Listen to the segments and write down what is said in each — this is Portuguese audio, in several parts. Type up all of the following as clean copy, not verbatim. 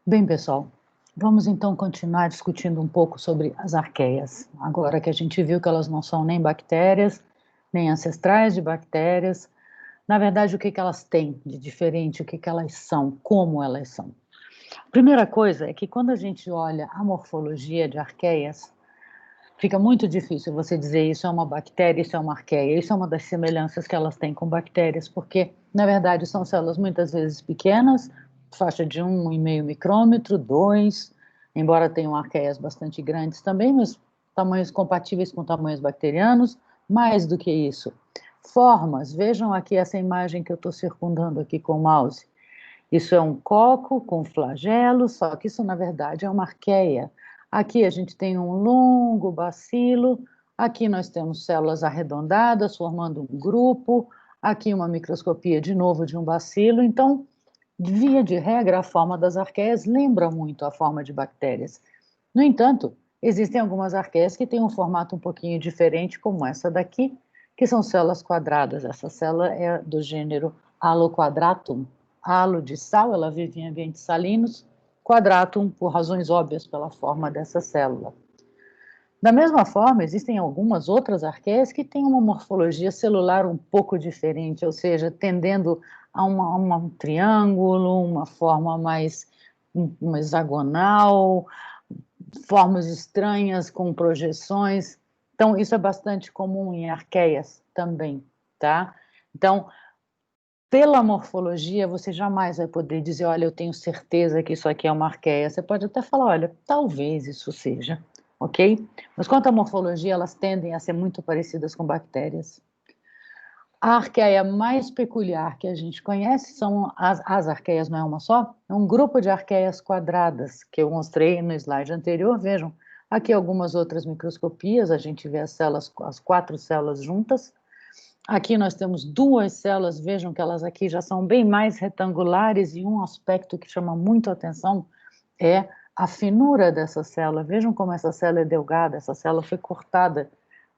Bem, pessoal, vamos então continuar discutindo um pouco sobre as arqueias. Agora que a gente viu que elas não são nem bactérias, nem ancestrais de bactérias, na verdade, o que que elas têm de diferente, o que que elas são, como elas são. A primeira coisa é que quando a gente olha a morfologia de arqueias, fica muito difícil você dizer isso é uma bactéria, isso é uma arqueia. Isso é uma das semelhanças que elas têm com bactérias, porque, na verdade, são células muitas vezes pequenas, faixa de 1,5 micrômetro, 2, embora tenham arqueias bastante grandes também, mas tamanhos compatíveis com tamanhos bacterianos, mais do que isso. Formas, vejam aqui essa imagem que eu estou circundando aqui com o mouse. Isso é um coco com flagelo, só que isso, na verdade, é uma arqueia. Aqui a gente tem um longo bacilo, aqui nós temos células arredondadas formando um grupo, aqui uma microscopia de novo de um bacilo. Então, via de regra, a forma das arqueias lembra muito a forma de bactérias. No entanto, existem algumas arqueias que têm um formato um pouquinho diferente, como essa daqui, que são células quadradas. Essa célula é do gênero Haloquadratum. Halo de sal, ela vive em ambientes salinos, quadratum, por razões óbvias, pela forma dessa célula. Da mesma forma, existem algumas outras arqueias que têm uma morfologia celular um pouco diferente, ou seja, tendendo a um triângulo, uma forma mais uma hexagonal, formas estranhas com projeções. Então, isso é bastante comum em arqueias também, tá? Então, pela morfologia, você jamais vai poder dizer, olha, eu tenho certeza que isso aqui é uma arqueia. Você pode até falar, olha, talvez isso seja, ok? Mas quanto à morfologia, elas tendem a ser muito parecidas com bactérias. A arqueia mais peculiar que a gente conhece são as arqueias, não é uma só? É um grupo de arqueias quadradas, que eu mostrei no slide anterior, vejam. Aqui algumas outras microscopias, a gente vê as células, as 4 células juntas. Aqui nós temos 2 células, vejam que elas aqui já são bem mais retangulares, e um aspecto que chama muito a atenção é a finura dessa célula. Vejam como essa célula é delgada, essa célula foi cortada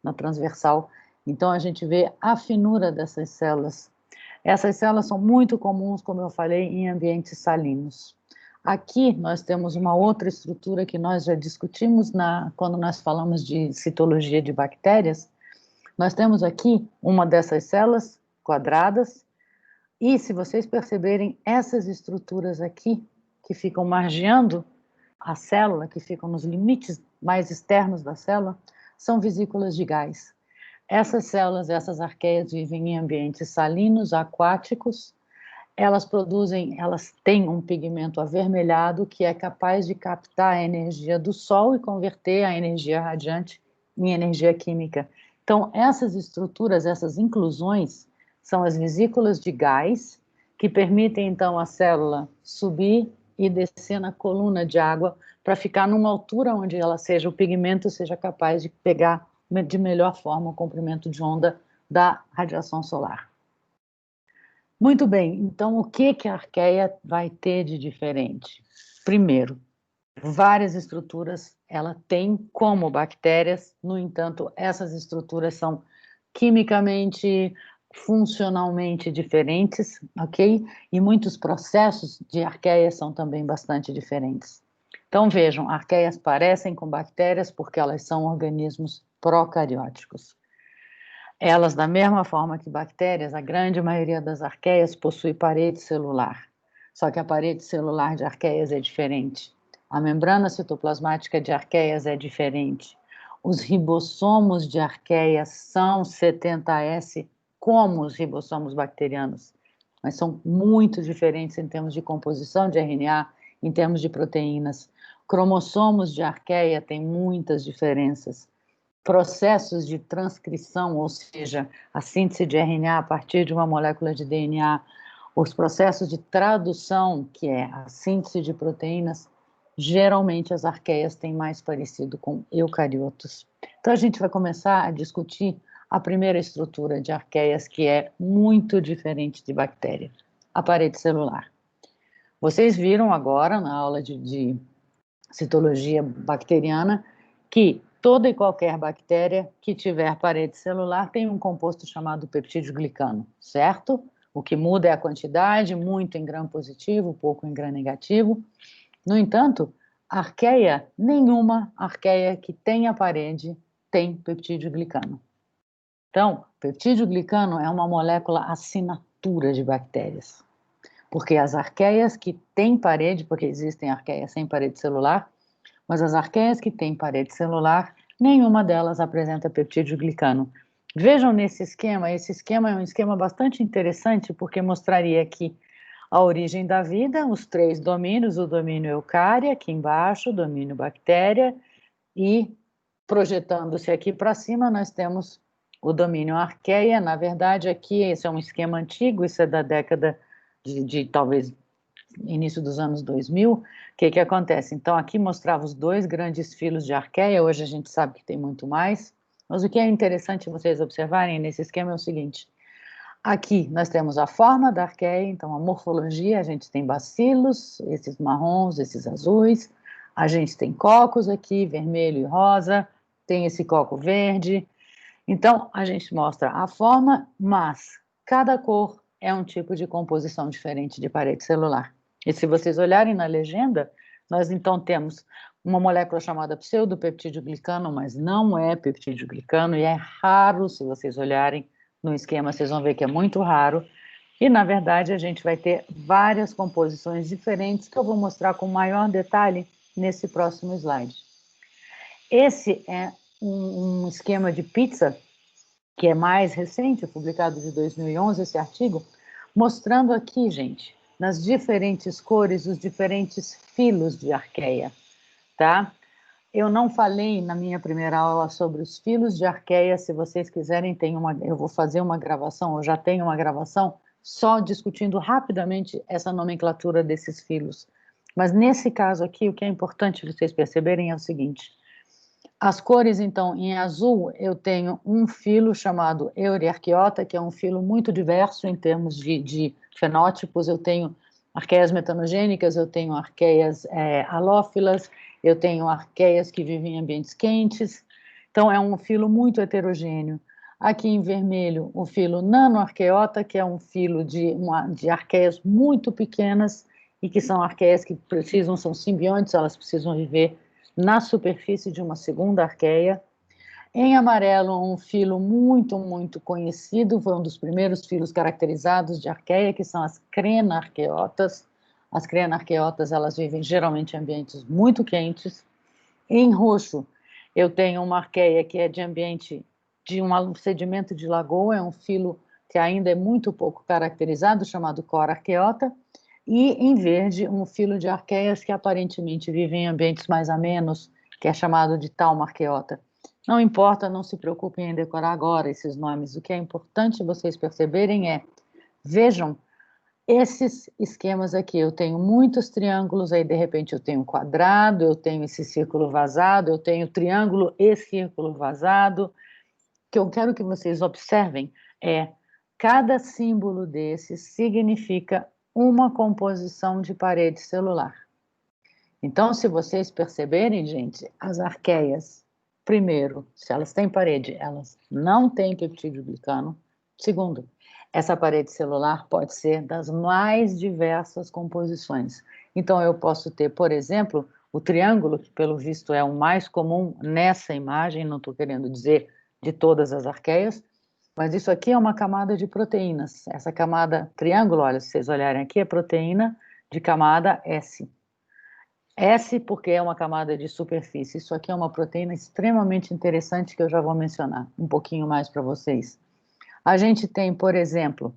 na transversal. Então a gente vê a finura dessas células. Essas células são muito comuns, como eu falei, em ambientes salinos. Aqui nós temos uma outra estrutura que nós já discutimos quando nós falamos de citologia de bactérias. Nós temos aqui uma dessas células quadradas, e se vocês perceberem, essas estruturas aqui, que ficam margeando a célula, que ficam nos limites mais externos da célula, são vesículas de gás. Essas células, essas arqueias, vivem em ambientes salinos, aquáticos. Elas têm um pigmento avermelhado que é capaz de captar a energia do sol e converter a energia radiante em energia química. Então, essas estruturas, essas inclusões, são as vesículas de gás que permitem, então, a célula subir e descer na coluna de água para ficar numa altura onde o pigmento seja capaz de pegar de melhor forma o comprimento de onda da radiação solar. Muito bem, então o que que a arqueia vai ter de diferente? Primeiro, várias estruturas ela tem como bactérias, no entanto, essas estruturas são quimicamente, funcionalmente diferentes, ok? E muitos processos de arqueias são também bastante diferentes. Então vejam, arqueias parecem com bactérias porque elas são organismos procarióticos. Elas, da mesma forma que bactérias, a grande maioria das arqueias possui parede celular. Só que a parede celular de arqueias é diferente. A membrana citoplasmática de arqueias é diferente. Os ribossomos de arqueias são 70S, como os ribossomos bacterianos, mas são muito diferentes em termos de composição de RNA, em termos de proteínas. Cromossomos de arqueia têm muitas diferenças. Processos de transcrição, ou seja, a síntese de RNA a partir de uma molécula de DNA, os processos de tradução, que é a síntese de proteínas, geralmente as arqueias têm mais parecido com eucariotos. Então a gente vai começar a discutir a primeira estrutura de arqueias, que é muito diferente de bactéria, a parede celular. Vocês viram agora, na aula de citologia bacteriana, que toda e qualquer bactéria que tiver parede celular tem um composto chamado peptídeo glicano, certo? O que muda é a quantidade, muito em gram positivo, pouco em gram negativo. No entanto, arqueia, nenhuma arqueia que tenha parede tem peptídeo glicano. Então, peptídeo glicano é uma molécula assinatura de bactérias, porque as arqueias que têm parede, porque existem arqueias sem parede celular, mas as arqueias que têm parede celular, nenhuma delas apresenta peptídeo glicano. Vejam nesse esquema, esse esquema é um esquema bastante interessante, porque mostraria aqui a origem da vida, os 3 domínios, o domínio eucária, aqui embaixo, o domínio bactéria, e projetando-se aqui para cima, nós temos o domínio arqueia. Na verdade, aqui, esse é um esquema antigo, isso é da década de talvez início dos anos 2000. O que acontece? Então, aqui mostrava os 2 grandes filos de arqueia, hoje a gente sabe que tem muito mais, mas o que é interessante vocês observarem nesse esquema é o seguinte: aqui nós temos a forma da arqueia, então a morfologia, a gente tem bacilos, esses marrons, esses azuis, a gente tem cocos aqui, vermelho e rosa, tem esse coco verde. Então, a gente mostra a forma, mas cada cor é um tipo de composição diferente de parede celular. E se vocês olharem na legenda, nós então temos uma molécula chamada pseudopeptídeo glicano, mas não é peptídeo glicano, e é raro, se vocês olharem no esquema, vocês vão ver que é muito raro. E, na verdade, a gente vai ter várias composições diferentes que eu vou mostrar com maior detalhe nesse próximo slide. Esse é um esquema de pizza que é mais recente, publicado de 2011, esse artigo, mostrando aqui, gente, nas diferentes cores, os diferentes filos de arqueia, tá? Eu não falei na minha primeira aula sobre os filos de arqueia. Se vocês quiserem, eu vou fazer uma gravação, eu já tenho uma gravação, só discutindo rapidamente essa nomenclatura desses filos. Mas nesse caso aqui, o que é importante vocês perceberem é o seguinte: as cores, então, em azul, eu tenho um filo chamado Euryarchaeota, que é um filo muito diverso em termos de fenótipos. Eu tenho arqueias metanogênicas, eu tenho arqueias halófilas, eu tenho arqueias que vivem em ambientes quentes. Então, é um filo muito heterogêneo. Aqui em vermelho, o filo Nanoarchaeota, que é um filo de arqueias muito pequenas e que são arqueias que são simbiontes, elas precisam viver na superfície de uma segunda arqueia. Em amarelo, um filo muito, muito conhecido, foi um dos primeiros filos caracterizados de arqueia, que são as crenarqueotas. As crenarqueotas, elas vivem geralmente em ambientes muito quentes. Em roxo, eu tenho uma arqueia que é de ambiente de um sedimento de lagoa, é um filo que ainda é muito pouco caracterizado, chamado corarqueota. E em verde, um filo de arqueias que aparentemente vivem em ambientes mais amenos, que é chamado de taumarqueota. Não importa, não se preocupem em decorar agora esses nomes. O que é importante vocês perceberem é, vejam esses esquemas aqui. Eu tenho muitos triângulos, aí de repente eu tenho um quadrado, eu tenho esse círculo vazado, eu tenho triângulo e círculo vazado. O que eu quero que vocês observem é, cada símbolo desses significa uma composição de parede celular. Então, se vocês perceberem, gente, as arqueias, primeiro, se elas têm parede, elas não têm peptídeo glicano. Segundo, essa parede celular pode ser das mais diversas composições. Então, eu posso ter, por exemplo, o triângulo, que pelo visto é o mais comum nessa imagem, não estou querendo dizer de todas as arqueias, mas isso aqui é uma camada de proteínas. Essa camada triângulo, olha, se vocês olharem aqui, é proteína de camada S. S porque é uma camada de superfície. Isso aqui é uma proteína extremamente interessante que eu já vou mencionar um pouquinho mais para vocês. A gente tem, por exemplo,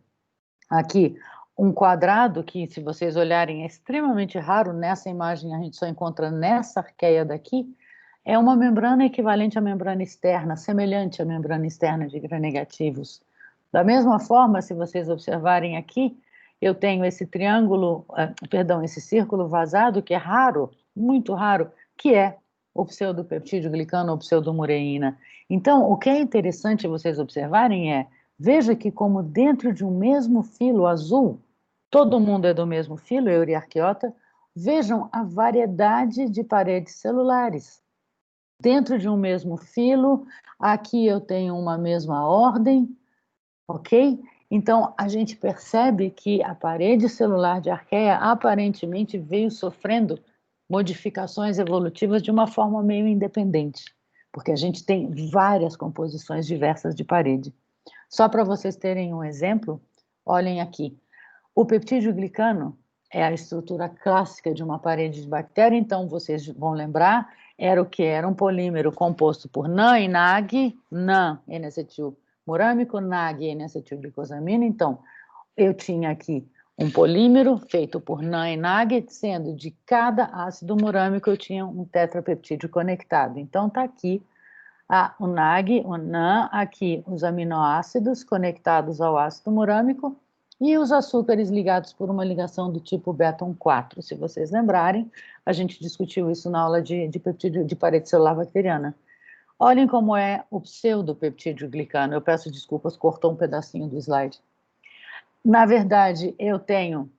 aqui um quadrado que, se vocês olharem, é extremamente raro. Nessa imagem a gente só encontra nessa arqueia daqui. É uma membrana equivalente à membrana externa, semelhante à membrana externa de gram-negativos. Da mesma forma, se vocês observarem aqui, eu tenho esse triângulo, esse círculo vazado, que é raro, muito raro, que é o pseudopeptídeo glicano ou pseudomureína. Então, o que é interessante vocês observarem é, veja que como dentro de um mesmo filo azul, todo mundo é do mesmo filo, Euryarchaeota, vejam a variedade de paredes celulares. Dentro de um mesmo filo, aqui eu tenho uma mesma ordem, ok? Então, a gente percebe que a parede celular de arqueia aparentemente veio sofrendo modificações evolutivas de uma forma meio independente, porque a gente tem várias composições diversas de parede. Só para vocês terem um exemplo, olhem aqui. O peptídeo glicano é a estrutura clássica de uma parede de bactéria, então vocês vão lembrar, era o que? Era um polímero composto por NAN e NAG, NAN, N-acetilmurâmico, NAG, N-acetilglicosamina. Então, eu tinha aqui um polímero feito por NAN e NAG, sendo de cada ácido murâmico eu tinha um tetrapeptídeo conectado. Então, está aqui o NAG, o NAN, aqui os aminoácidos conectados ao ácido murâmico e os açúcares ligados por uma ligação do tipo Beton 4. Se vocês lembrarem, a gente discutiu isso na aula de peptídeo de parede celular bacteriana. Olhem como é o pseudopeptídeo glicano. Eu peço desculpas, cortou um pedacinho do slide. Na verdade, eu tenho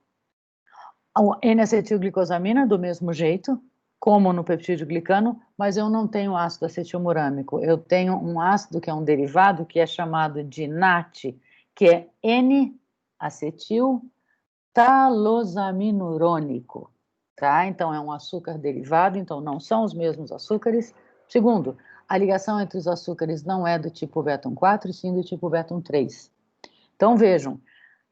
a N-acetilglicosamina do mesmo jeito, como no peptídeo glicano, mas eu não tenho ácido acetilmurâmico. Eu tenho um ácido que é um derivado que é chamado de NAT, que é N-acetiltalosaminurônico, tá? Então é um açúcar derivado, então não são os mesmos açúcares. Segundo, a ligação entre os açúcares não é do tipo Beton 4, e sim do tipo Beton 3. Então vejam,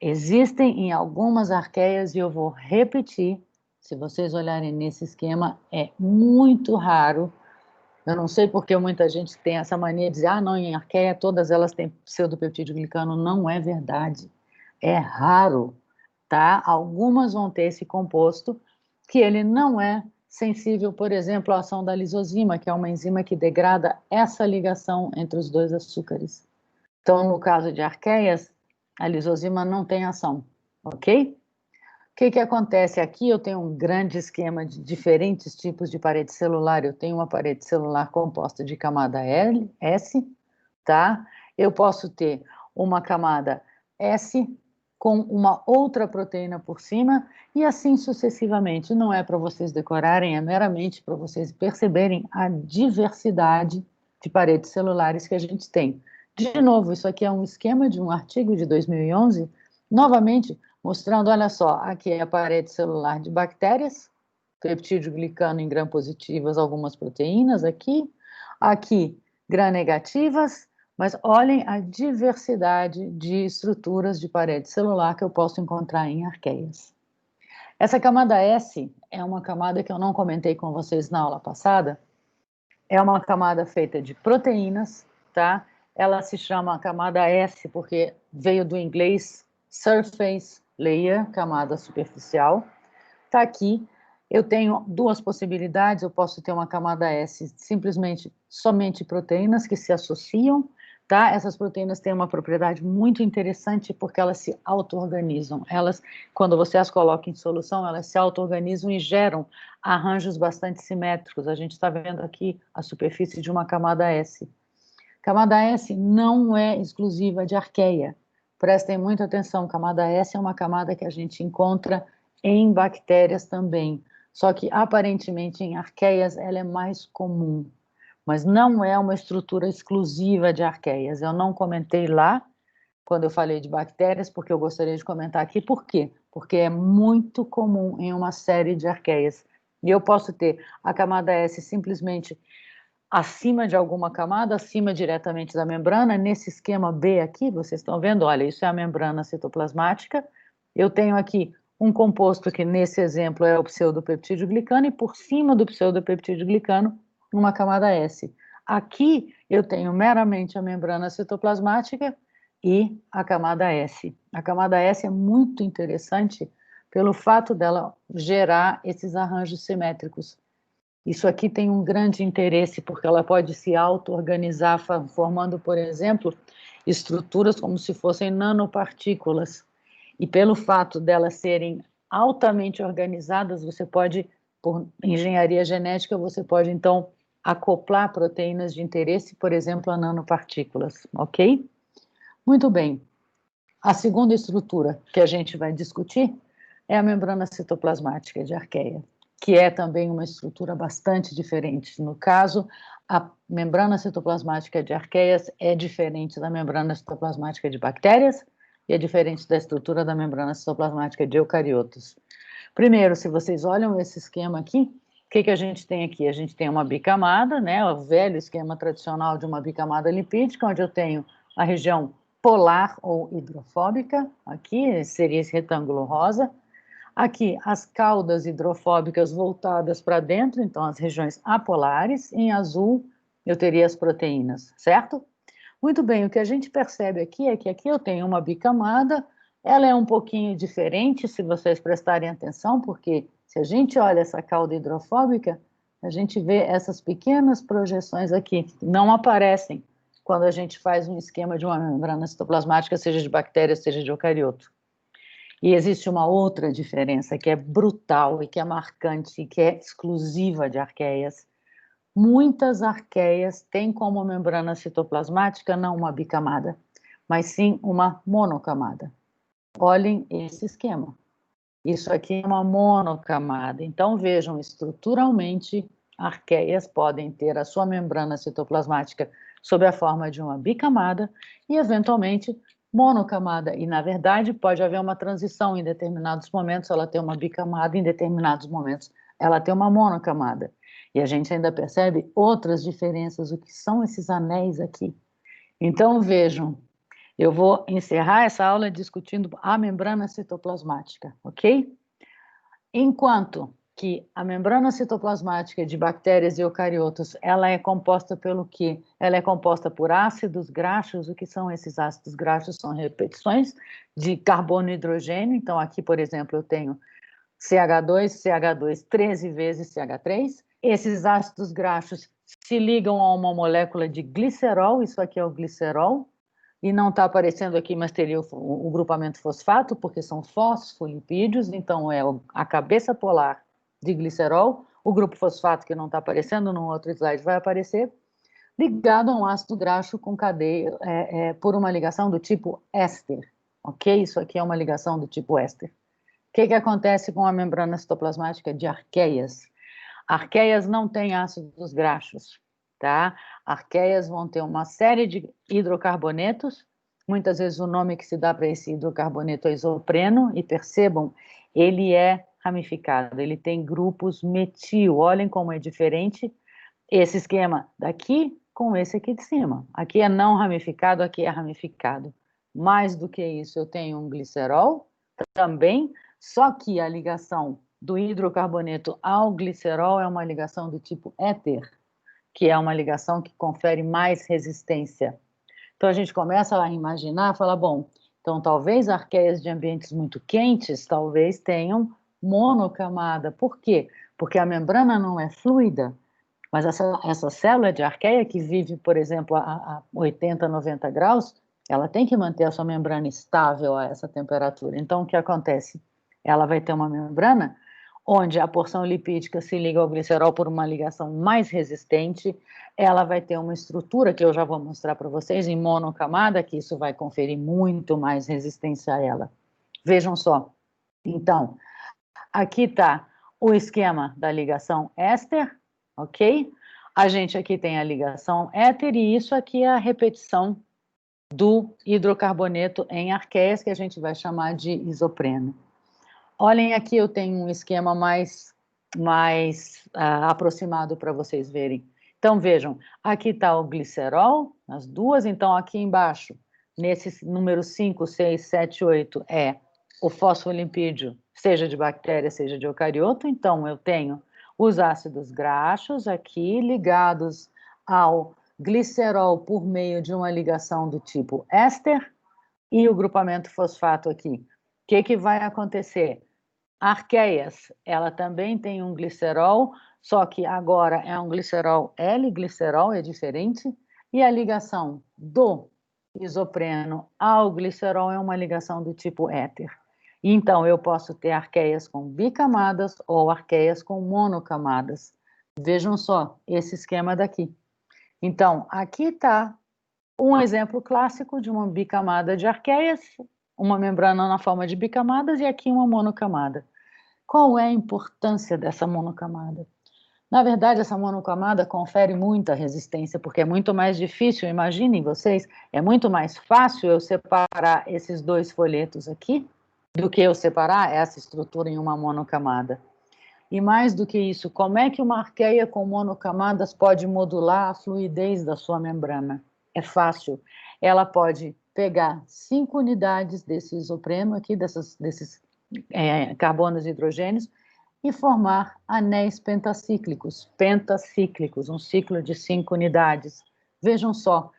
existem em algumas arqueias, e eu vou repetir, se vocês olharem nesse esquema, é muito raro. Eu não sei porque muita gente tem essa mania de dizer, não, em arqueia todas elas têm pseudopeptídeo glicano. Não é verdade. É raro, tá? Algumas vão ter esse composto, que ele não é sensível, por exemplo, à ação da lisozima, que é uma enzima que degrada essa ligação entre os dois açúcares. Então, no caso de arqueias, a lisozima não tem ação, ok? O que acontece aqui? Eu tenho um grande esquema de diferentes tipos de parede celular. Eu tenho uma parede celular composta de camada S, tá? Eu posso ter uma camada S com uma outra proteína por cima e assim sucessivamente. Não é para vocês decorarem, é meramente para vocês perceberem a diversidade de paredes celulares que a gente tem. De novo, isso aqui é um esquema de um artigo de 2011, novamente mostrando, olha só, aqui é a parede celular de bactérias, peptídeo glicano em gram-positivas, algumas proteínas aqui gram-negativas, mas olhem a diversidade de estruturas de parede celular que eu posso encontrar em arqueias. Essa camada S é uma camada que eu não comentei com vocês na aula passada, é uma camada feita de proteínas, tá? Ela se chama camada S porque veio do inglês surface layer, camada superficial. Tá aqui, eu tenho duas possibilidades, eu posso ter uma camada S simplesmente somente proteínas que se associam, tá? Essas proteínas têm uma propriedade muito interessante porque elas se auto-organizam. Elas, quando você as coloca em solução, elas se auto-organizam e geram arranjos bastante simétricos. A gente está vendo aqui a superfície de uma camada S. Camada S não é exclusiva de arqueia. Prestem muita atenção, camada S é uma camada que a gente encontra em bactérias também. Só que, aparentemente, em arqueias ela é mais comum. Mas não é uma estrutura exclusiva de arqueias. Eu não comentei lá, quando eu falei de bactérias, porque eu gostaria de comentar aqui. Por quê? Porque é muito comum em uma série de arqueias. E eu posso ter a camada S simplesmente acima de alguma camada, acima diretamente da membrana. Nesse esquema B aqui, vocês estão vendo, olha, isso é a membrana citoplasmática. Eu tenho aqui um composto que, nesse exemplo, é o pseudopeptídeo glicano, e por cima do pseudopeptídeo glicano, uma camada S. Aqui, eu tenho meramente a membrana citoplasmática e a camada S. A camada S é muito interessante pelo fato dela gerar esses arranjos simétricos. Isso aqui tem um grande interesse, porque ela pode se auto-organizar, formando, por exemplo, estruturas como se fossem nanopartículas. E pelo fato delas serem altamente organizadas, você pode, por engenharia genética, você pode, então, acoplar proteínas de interesse, por exemplo, a nanopartículas, ok? Muito bem. A segunda estrutura que a gente vai discutir é a membrana citoplasmática de arqueia, que é também uma estrutura bastante diferente. No caso, a membrana citoplasmática de arqueias é diferente da membrana citoplasmática de bactérias e é diferente da estrutura da membrana citoplasmática de eucariotos. Primeiro, se vocês olham esse esquema aqui, que a gente tem aqui? A gente tem uma bicamada, né, o velho esquema tradicional de uma bicamada lipídica, onde eu tenho a região polar ou hidrofóbica, aqui seria esse retângulo rosa. Aqui, as caudas hidrofóbicas voltadas para dentro, então as regiões apolares. Em azul, eu teria as proteínas, certo? Muito bem, o que a gente percebe aqui é que aqui eu tenho uma bicamada, ela é um pouquinho diferente, se vocês prestarem atenção, porque se a gente olha essa cauda hidrofóbica, a gente vê essas pequenas projeções aqui, que não aparecem quando a gente faz um esquema de uma membrana citoplasmática, seja de bactéria, seja de eucarioto. E existe uma outra diferença que é brutal e que é marcante e que é exclusiva de arqueias. Muitas arqueias têm como membrana citoplasmática não uma bicamada, mas sim uma monocamada. Olhem esse esquema. Isso aqui é uma monocamada. Então, vejam, estruturalmente, arqueias podem ter a sua membrana citoplasmática sob a forma de uma bicamada e, eventualmente, monocamada. E, na verdade, pode haver uma transição em determinados momentos, ela tem uma bicamada, em determinados momentos, ela tem uma monocamada. E a gente ainda percebe outras diferenças, o que são esses anéis aqui. Então, vejam, eu vou encerrar essa aula discutindo a membrana citoplasmática, ok? Enquanto que a membrana citoplasmática de bactérias e eucariotos, ela é composta pelo quê? Ela é composta por ácidos graxos. O que são esses ácidos graxos? São repetições de carbono e hidrogênio. Então, aqui, por exemplo, eu tenho CH2, 13 vezes CH3. Esses ácidos graxos se ligam a uma molécula de glicerol, isso aqui é o glicerol, e não está aparecendo aqui, mas teria o grupamento fosfato, porque são fosfolipídios, então é a cabeça polar de glicerol, o grupo fosfato que não está aparecendo no outro slide vai aparecer, ligado a um ácido graxo com cadeia, por uma ligação do tipo éster, ok? Isso aqui é uma ligação do tipo éster. O que acontece com a membrana citoplasmática de arqueias? Arqueias não têm ácidos graxos, tá? Arqueias vão ter uma série de hidrocarbonetos, muitas vezes o nome que se dá para esse hidrocarboneto é isopreno, e percebam, ele é ramificado, ele tem grupos metil, olhem como é diferente esse esquema daqui com esse aqui de cima. Aqui é não ramificado, aqui é ramificado. Mais do que isso, eu tenho um glicerol também, só que a ligação do hidrocarboneto ao glicerol é uma ligação do tipo éter, que é uma ligação que confere mais resistência. Então a gente começa a imaginar, fala, bom, então talvez arqueias de ambientes muito quentes, talvez tenham monocamada. Por quê? Porque a membrana não é fluida, mas essa célula de arqueia que vive, por exemplo, a 80, 90 graus, ela tem que manter a sua membrana estável a essa temperatura. Então, o que acontece? Ela vai ter uma membrana onde a porção lipídica se liga ao glicerol por uma ligação mais resistente, ela vai ter uma estrutura que eu já vou mostrar para vocês em monocamada, que isso vai conferir muito mais resistência a ela. Vejam só. Então, aqui está o esquema da ligação éster, ok? A gente aqui tem a ligação éter e isso aqui é a repetição do hidrocarboneto em arqueias, que a gente vai chamar de isopreno. Olhem aqui, eu tenho um esquema mais aproximado para vocês verem. Então, vejam, aqui está o glicerol, as duas, então aqui embaixo, nesse número 5, 6, 7, 8, é o fosfolipídio, seja de bactéria, seja de eucarioto, então eu tenho os ácidos graxos aqui ligados ao glicerol por meio de uma ligação do tipo éster e o grupamento fosfato aqui. O que vai acontecer? Arqueias, ela também tem um glicerol, só que agora é um glicerol L-glicerol, é diferente, e a ligação do isopreno ao glicerol é uma ligação do tipo éter. Então, eu posso ter arqueias com bicamadas ou arqueias com monocamadas. Vejam só esse esquema daqui. Então, aqui está um exemplo clássico de uma bicamada de arqueias, uma membrana na forma de bicamadas e aqui uma monocamada. Qual é a importância dessa monocamada? Na verdade, essa monocamada confere muita resistência, porque é muito mais difícil, imaginem vocês, é muito mais fácil eu separar esses dois folhetos aqui do que eu separar essa estrutura em uma monocamada. E mais do que isso, como é que uma arqueia com monocamadas pode modular a fluidez da sua membrana? É fácil. Ela pode pegar 5 unidades desse isopreno aqui, desses carbonos e hidrogênios, e formar anéis pentacíclicos, um ciclo de 5 unidades. Vejam só,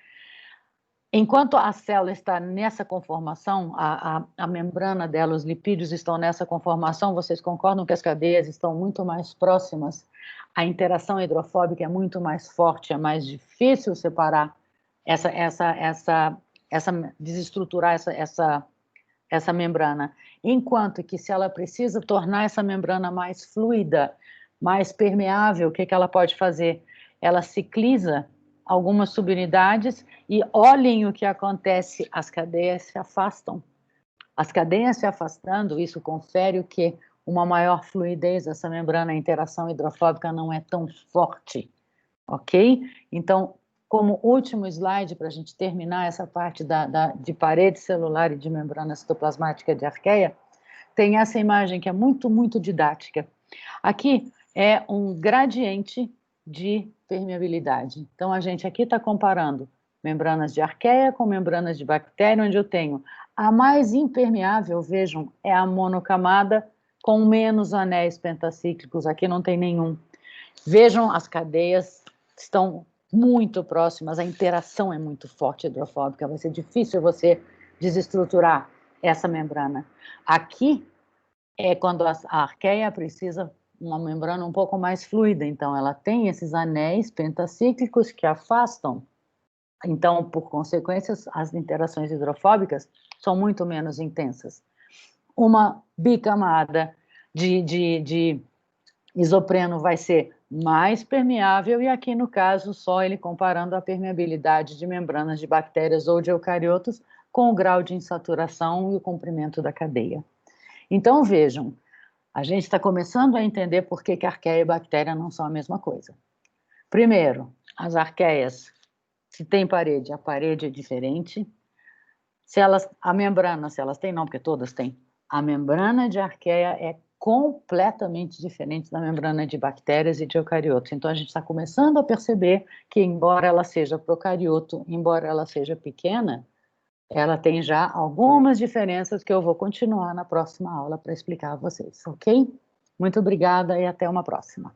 enquanto a célula está nessa conformação, a membrana dela, os lipídios estão nessa conformação, vocês concordam que as cadeias estão muito mais próximas, a interação hidrofóbica é muito mais forte, é mais difícil separar desestruturar essa membrana. Enquanto que se ela precisa tornar essa membrana mais fluida, mais permeável, o que ela pode fazer? Ela cicliza algumas subunidades e olhem o que acontece, as cadeias se afastam. As cadeias se afastando, isso confere o quê? Uma maior fluidez dessa membrana, a interação hidrofóbica não é tão forte, ok? Então, como último slide, para a gente terminar essa parte de parede celular e de membrana citoplasmática de arqueia, tem essa imagem que é muito, muito didática. Aqui é um gradiente de permeabilidade. Então, a gente aqui está comparando membranas de arqueia com membranas de bactéria, onde eu tenho a mais impermeável, vejam, é a monocamada com menos anéis pentacíclicos, aqui não tem nenhum. Vejam, as cadeias estão muito próximas, a interação é muito forte hidrofóbica, vai ser difícil você desestruturar essa membrana. Aqui é quando a arqueia precisa uma membrana um pouco mais fluida, então ela tem esses anéis pentacíclicos que afastam, então, por consequência, as interações hidrofóbicas são muito menos intensas. Uma bicamada de isopreno vai ser mais permeável, e aqui no caso só ele comparando a permeabilidade de membranas de bactérias ou de eucariotos com o grau de insaturação e o comprimento da cadeia. Então vejam, a gente está começando a entender por que arqueia e bactéria não são a mesma coisa. Primeiro, as arqueias, se tem parede, a parede é diferente. A membrana, se elas têm, não, porque todas têm. A membrana de arqueia é completamente diferente da membrana de bactérias e de eucariotos. Então, a gente está começando a perceber que, embora ela seja procarioto, embora ela seja pequena, ela tem já algumas diferenças que eu vou continuar na próxima aula para explicar a vocês, ok? Muito obrigada e até uma próxima.